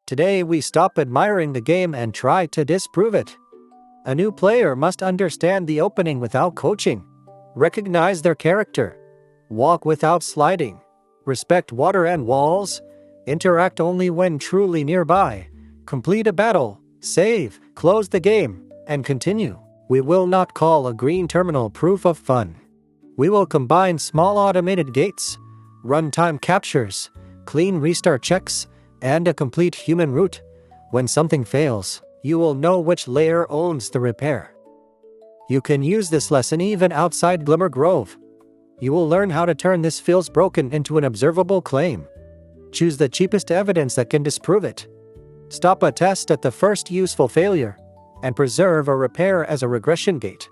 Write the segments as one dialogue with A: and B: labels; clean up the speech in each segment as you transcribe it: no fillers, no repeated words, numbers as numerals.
A: Today we stop admiring the game and try to disprove it. A new player must understand the opening without coaching, recognize their character, walk without sliding, respect water and walls, interact only when truly nearby, complete a battle, save, close the game, and continue. We will not call a green terminal proof of fun. We will combine small automated gates, runtime captures, clean restart checks, and a complete human route. When something fails, you will know which layer owns the repair. You can use this lesson even outside Glimmer Grove. You will learn how to turn this feels broken into an observable claim. Choose the cheapest evidence that can disprove it. Stop a test at the first useful failure, and preserve a repair as a regression gate.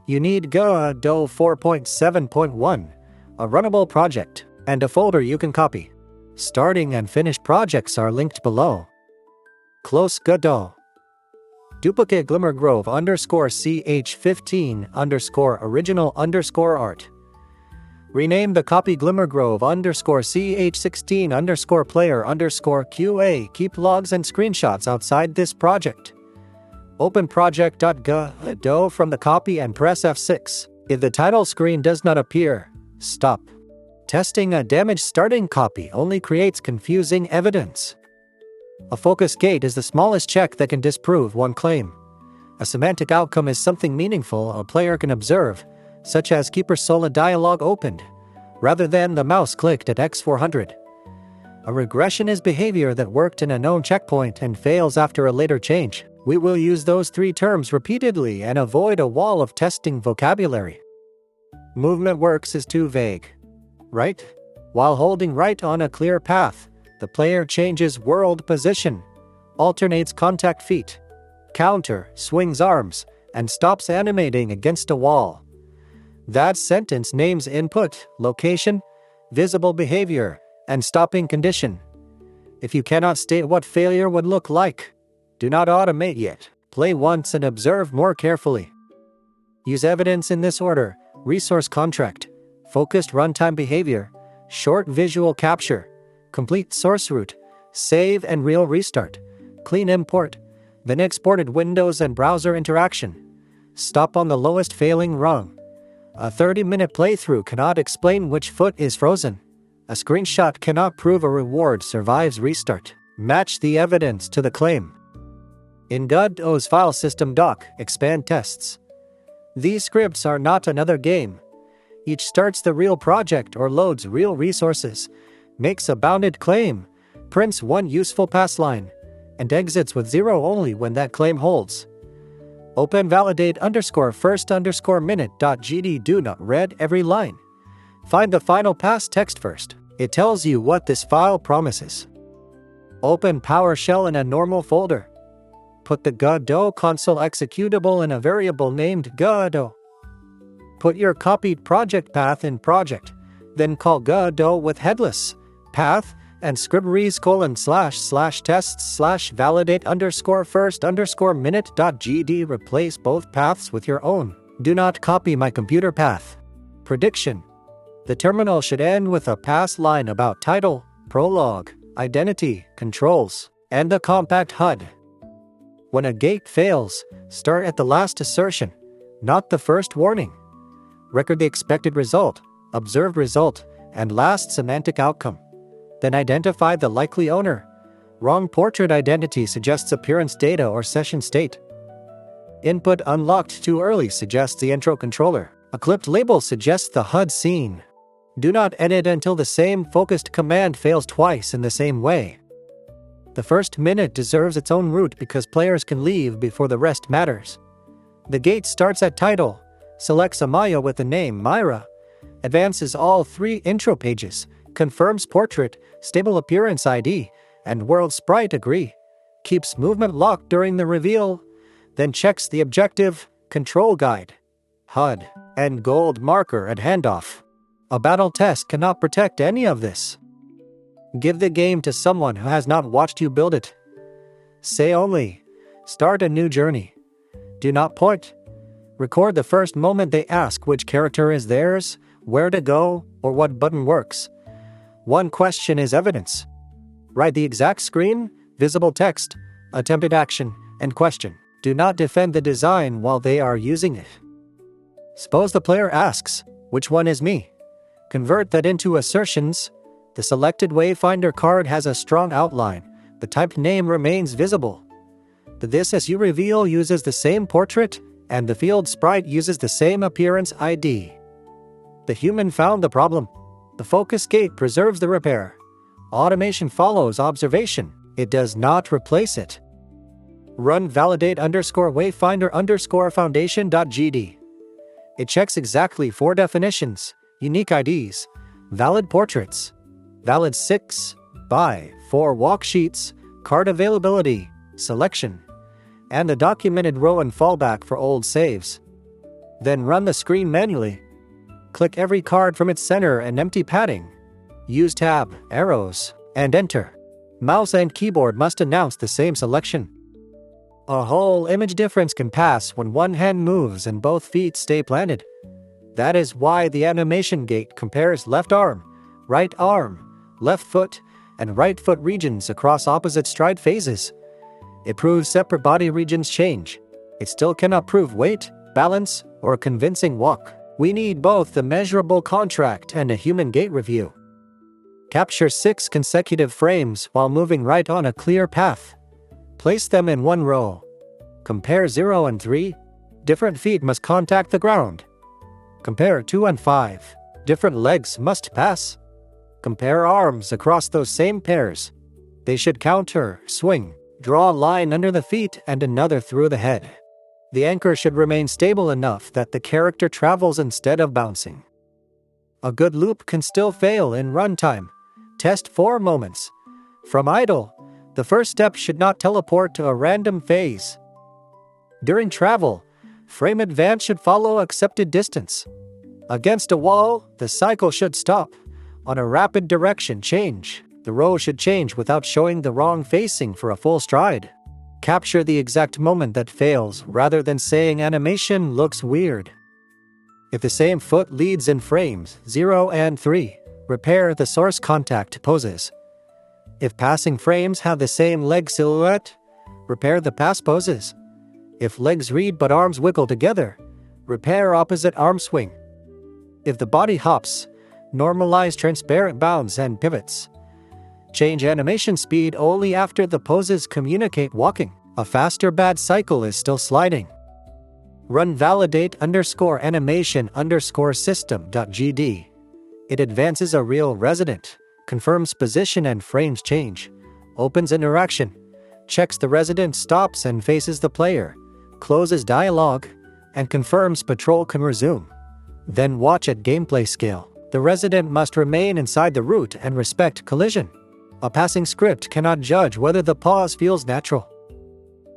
A: You need Godot 4.7.1, a runnable project, and a folder you can copy. Starting and finished projects are linked below. Close Godot. Duplicate Glimmer Grove _CH15 original art. Rename the copy Glimmer Grove _CH16 player QA. Keep logs and screenshots outside this project. Open project.godot from the copy and press F6. If the title screen does not appear, stop. Testing a damaged starting copy only creates confusing evidence. A focus gate is the smallest check that can disprove one claim. A semantic outcome is something meaningful a player can observe, such as Keeper Sola dialog opened, rather than the mouse clicked at X400. A regression is behavior that worked in a known checkpoint and fails after a later change. We will use those three terms repeatedly and avoid a wall of testing vocabulary. Movement works is too vague. Right? While holding right on a clear path, the player changes world position, alternates contact feet, counter, swings arms, and stops animating against a wall. That sentence names input, location, visible behavior, and stopping condition. If you cannot state what failure would look like, do not automate yet. Play once and observe more carefully. Use evidence in this order: resource contract, focused runtime behavior, short visual capture, complete source route, save and real restart, clean import, then exported Windows and browser interaction. Stop on the lowest failing rung. A 30-minute playthrough cannot explain which foot is frozen. A screenshot cannot prove a reward survives restart. Match the evidence to the claim. In Godot's file system doc, expand tests. These scripts are not another game. Each starts the real project or loads real resources, makes a bounded claim, prints one useful pass line, and exits with 0 only when that claim holds. Open validate _first_minute.gd. Do not read every line. Find the final pass text first. It tells you what this file promises. Open PowerShell in a normal folder. Put the Godot console executable in a variable named Godot. Put your copied project path in project, then call Godot with headless path and scribbles //tests/validate _first_minute.gd. Replace both paths with your own. Do not copy my computer path. Prediction. The terminal should end with a pass line about title, prologue, identity, controls, and a compact HUD. When a gate fails, start at the last assertion, not the first warning. Record the expected result, observed result, and last semantic outcome. Then identify the likely owner. Wrong portrait identity suggests appearance data or session state. Input unlocked too early suggests the intro controller. A clipped label suggests the HUD scene. Do not edit until the same focused command fails twice in the same way. The first minute deserves its own route because players can leave before the rest matters. The gate starts at title, selects a Maya with the name Myra, advances all 3 intro pages, confirms portrait, stable appearance ID, and world sprite agree, keeps movement locked during the reveal, then checks the objective, control guide, HUD, and gold marker at handoff. A battle test cannot protect any of this. Give the game to someone who has not watched you build it. Say only, start a new journey. Do not point. Record the first moment they ask which character is theirs, where to go, or what button works. One question is evidence. Write the exact screen, visible text, attempted action, and question. Do not defend the design while they are using it. Suppose the player asks, "Which one is me?" Convert that into assertions. The selected Wayfinder card has a strong outline. The typed name remains visible. The This As You reveal uses the same portrait, and the field sprite uses the same appearance ID. The human found the problem. The focus gate preserves the repair. Automation follows observation. It does not replace it. Run validate_wayfinder_foundation.gd. It checks exactly 4 definitions: unique IDs, valid portraits, valid 6x4 walksheets, card availability, selection, and the documented row and fallback for old saves. Then run the screen manually. Click every card from its center and empty padding. Use tab, arrows, and enter. Mouse and keyboard must announce the same selection. A whole image difference can pass when one hand moves and both feet stay planted. That is why the animation gate compares left arm, left foot, and right foot regions across opposite stride phases. It proves separate body regions change. It still cannot prove weight, balance, or convincing walk. We need both the measurable contract and a human gait review. Capture 6 consecutive frames while moving right on a clear path. Place them in one row. Compare 0 and 3. Different feet must contact the ground. Compare 2 and 5. Different legs must pass. Compare arms across those same pairs. They should counter, swing, draw a line under the feet and another through the head. The anchor should remain stable enough that the character travels instead of bouncing. A good loop can still fail in runtime. Test 4 moments. From idle, the first step should not teleport to a random phase. During travel, frame advance should follow accepted distance. Against a wall, the cycle should stop. On a rapid direction change, the row should change without showing the wrong facing for a full stride. Capture the exact moment that fails rather than saying animation looks weird. If the same foot leads in frames 0 and 3, repair the source contact poses. If passing frames have the same leg silhouette, repair the pass poses. If legs read but arms wiggle together, repair opposite arm swing. If the body hops, normalize transparent bounds and pivots. Change animation speed only after the poses communicate walking. A faster bad cycle is still sliding. Run validate_animation_system.gd. It advances a real resident, confirms position and frames change, opens interaction, checks the resident stops and faces the player, closes dialogue, and confirms patrol can resume. Then watch at gameplay scale. The resident must remain inside the route and respect collision. A passing script cannot judge whether the pause feels natural.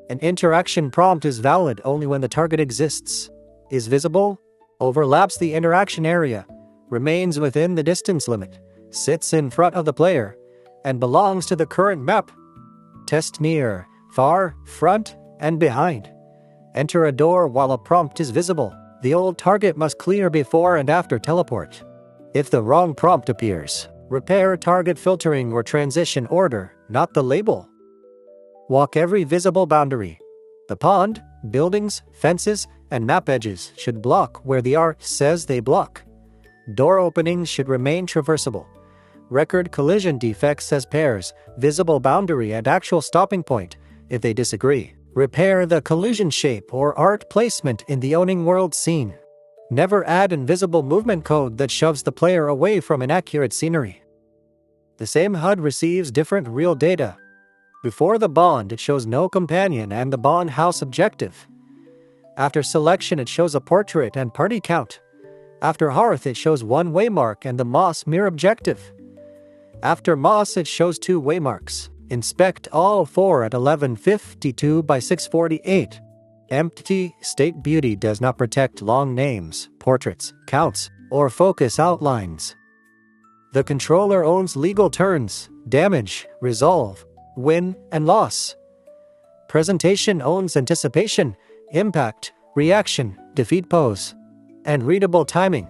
A: An interaction prompt is valid only when the target exists, is visible, overlaps the interaction area, remains within the distance limit, sits in front of the player, and belongs to the current map. Test near, far, front, and behind. Enter a door while a prompt is visible. The old target must clear before and after teleport. If the wrong prompt appears, repair target filtering or transition order, not the label. Walk every visible boundary. The pond, buildings, fences, and map edges should block where the art says they block. Door openings should remain traversable. Record collision defects as pairs, visible boundary and actual stopping point, if they disagree. Repair the collision shape or art placement in the owning world scene. Never add invisible movement code that shoves the player away from inaccurate scenery. The same HUD receives different real data. Before the bond, it shows no companion and the bond house objective. After selection, it shows a portrait and party count. After hearth, it shows 1 waymark and the moss mirror objective. After moss, it shows 2 waymarks. Inspect all 4 at 1152 by 648. Empty state beauty does not protect long names, portraits, counts, or focus outlines. The controller owns legal turns, damage, resolve, win, and loss. Presentation owns anticipation, impact, reaction, defeat pose, and readable timing.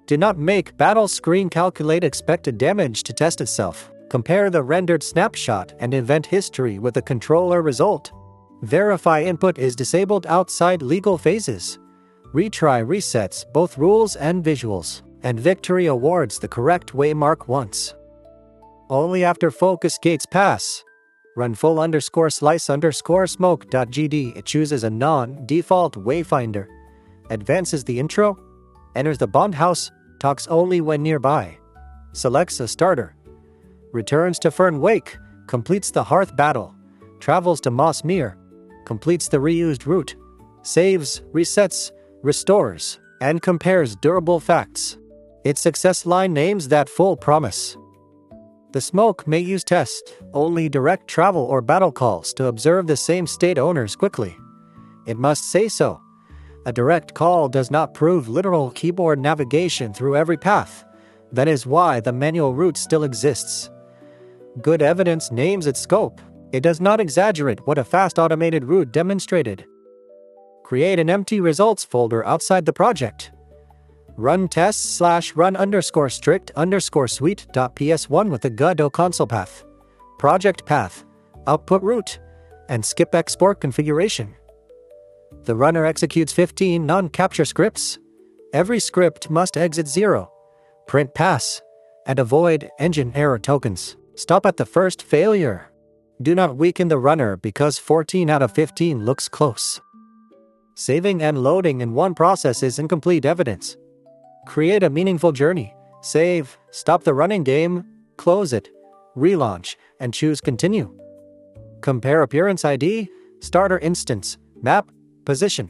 A: Do not make battle screen calculate expected damage to test itself. Compare the rendered snapshot and event history with the controller result. Verify input is disabled outside legal phases. Retry resets both rules and visuals, and victory awards the correct waymark once. Only after focus gates pass. Run full_slice_smoke.gd. It chooses a non-default wayfinder, advances the intro, enters the bond house, talks only when nearby, selects a starter, returns to Fern Wake, completes the Hearth battle, travels to Moss Mere, completes the reused route, saves, resets, restores, and compares durable facts. Its success line names that full promise. The smoke may use test-only direct travel or battle calls to observe the same state owners quickly. It must say so. A direct call does not prove literal keyboard navigation through every path. That is why the manual route still exists. Good evidence names its scope. It does not exaggerate what a fast automated route demonstrated. Create an empty results folder outside the project. Run tests/run_strict_suite.ps1 with the Godot console path, project path, output route, and skip export configuration. The runner executes 15 non-capture scripts. Every script must exit 0, print pass, and avoid engine error tokens. Stop at the first failure. Do not weaken the runner because 14 out of 15 looks close. Saving and loading in one process is incomplete evidence. Create a meaningful journey. Save, stop the running game, close it, relaunch, and choose continue. Compare appearance ID, starter instance, map, position,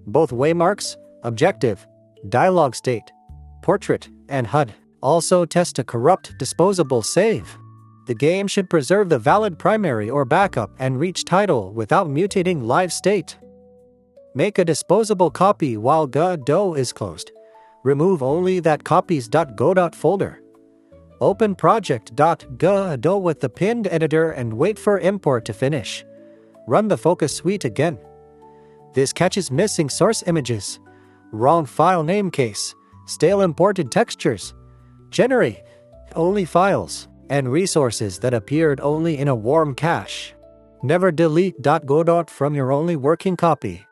A: both waymarks, objective, dialog state, portrait, and HUD. Also test a corrupt disposable save. The game should preserve the valid primary or backup and reach title without mutating live state. Make a disposable copy while Godot is closed. Remove only that copies.go folder. Open project.godot with the pinned editor and wait for import to finish. Run the focus suite again. This catches missing source images, wrong file name case, stale imported textures, generate only files, and resources that appeared only in a warm cache. Never delete .godot from your only working copy.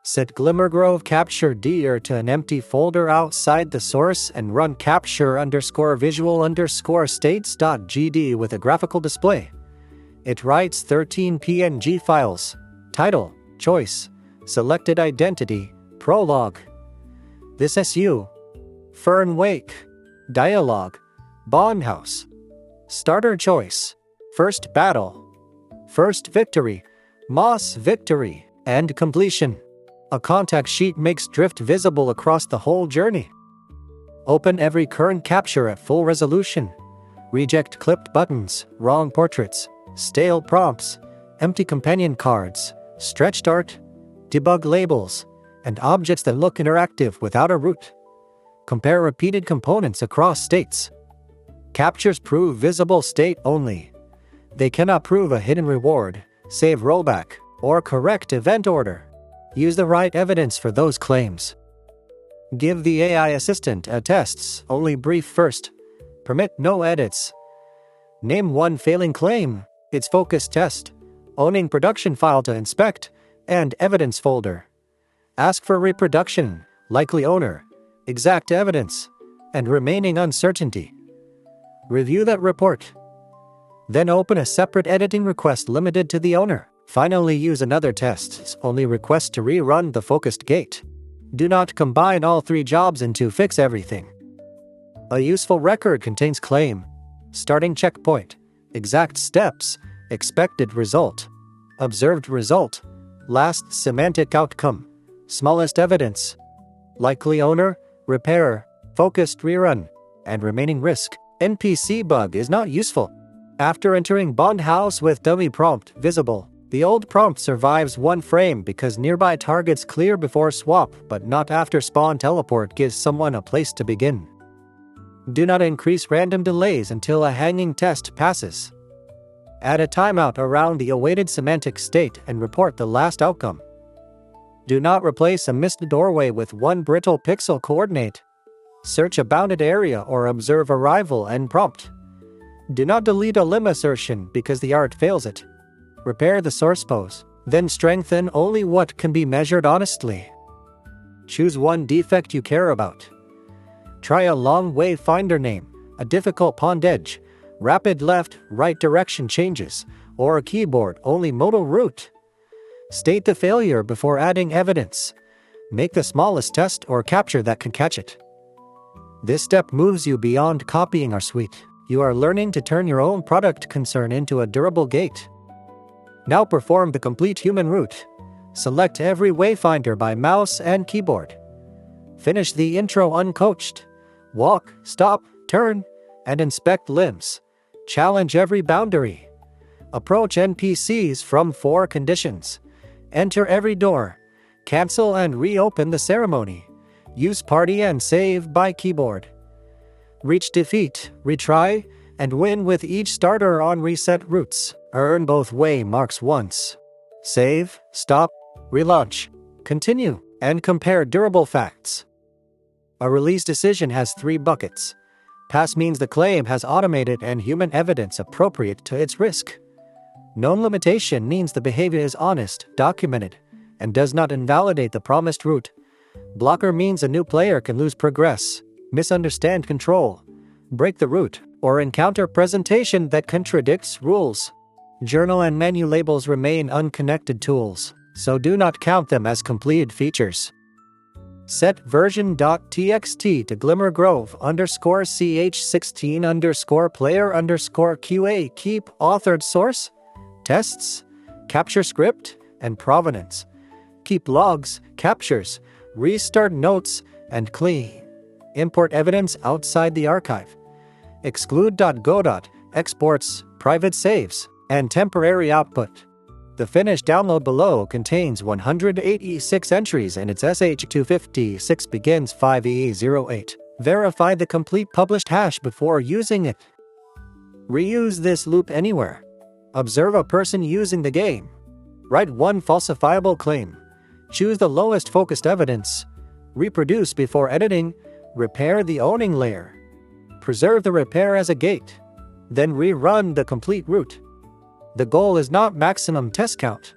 A: Set Glimmergrove capture dir to an empty folder outside the source and run capture_visual_states.gd with a graphical display. It writes 13 PNG files, title, choice, selected identity, prologue. This SU, Fern Wake, dialogue, bond house, starter choice, first battle, first victory, Moss victory, and completion. A contact sheet makes drift visible across the whole journey. Open every current capture at full resolution. Reject clipped buttons, wrong portraits, stale prompts, empty companion cards, stretched art, debug labels, and objects that look interactive without a root. Compare repeated components across states. Captures prove visible state only. They cannot prove a hidden reward, save rollback, or correct event order. Use the right evidence for those claims. Give the AI assistant a tests-only brief first. Permit no edits. Name one failing claim, its focus test, owning production file to inspect, and evidence folder. Ask for reproduction, likely owner, exact evidence, and remaining uncertainty. Review that report. Then open a separate editing request limited to the owner. Finally, use another tests-only request to rerun the focused gate. Do not combine all three jobs into fix everything. A useful record contains claim, starting checkpoint, exact steps, expected result, observed result, last semantic outcome, smallest evidence, likely owner, repair, focused rerun, and remaining risk. NPC bug is not useful. After entering bond house with dummy prompt visible, the old prompt survives one frame because nearby targets clear before swap, but not after spawn teleport gives someone a place to begin. Do not increase random delays until a hanging test passes. Add a timeout around the awaited semantic state and report the last outcome. Do not replace a missed doorway with one brittle pixel coordinate. Search a bounded area or observe arrival and prompt. Do not delete a limb assertion because the art fails it. Repair the source pose. Then strengthen only what can be measured honestly. Choose one defect you care about. Try a long wayfinder name, a difficult pond edge, rapid left-right direction changes, or a keyboard-only modal route. State the failure before adding evidence. Make the smallest test or capture that can catch it. This step moves you beyond copying our suite. You are learning to turn your own product concern into a durable gate. Now perform the complete human route. Select every wayfinder by mouse and keyboard. Finish the intro uncoached. Walk, stop, turn, and inspect limbs. Challenge every boundary. Approach NPCs from 4 conditions. Enter every door. Cancel and reopen the ceremony. Use party and save by keyboard. Reach defeat, retry, and win with each starter on reset routes. Earn both way marks once. Save, stop, relaunch, continue, and compare durable facts. A release decision has 3 buckets. Pass means the claim has automated and human evidence appropriate to its risk. Known limitation means the behavior is honest, documented, and does not invalidate the promised route. Blocker means a new player can lose progress, misunderstand control, break the route, or encounter presentation that contradicts rules. Journal and menu labels remain unconnected tools, so do not count them as completed features. Set version.txt to glimmergrove_ch16_player_QA. Keep authored source, tests, capture script, and provenance. Keep logs, captures, restart notes, and clean. Import evidence outside the archive. Exclude .go. Exports, private saves, and temporary output. The finished download below contains 186 entries and its SH256 begins 5E08. Verify the complete published hash before using it. Reuse this loop anywhere. Observe a person using the game. Write one falsifiable claim. Choose the lowest focused evidence. Reproduce before editing. Repair the owning layer. Preserve the repair as a gate. Then rerun the complete route. The goal is not maximum test count.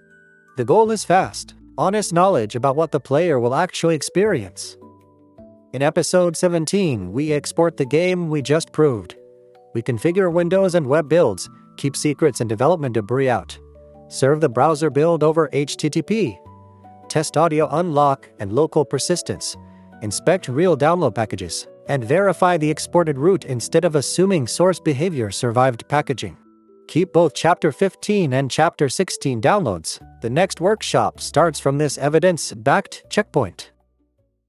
A: The goal is fast, honest knowledge about what the player will actually experience. In episode 17, we export the game we just proved. We configure Windows and web builds, keep secrets and development debris out. Serve the browser build over HTTP. Test audio unlock and local persistence. Inspect real download packages. And verify the exported route instead of assuming source behavior survived packaging. Keep both Chapter 15 and Chapter 16 downloads. The next workshop starts from this evidence-backed checkpoint.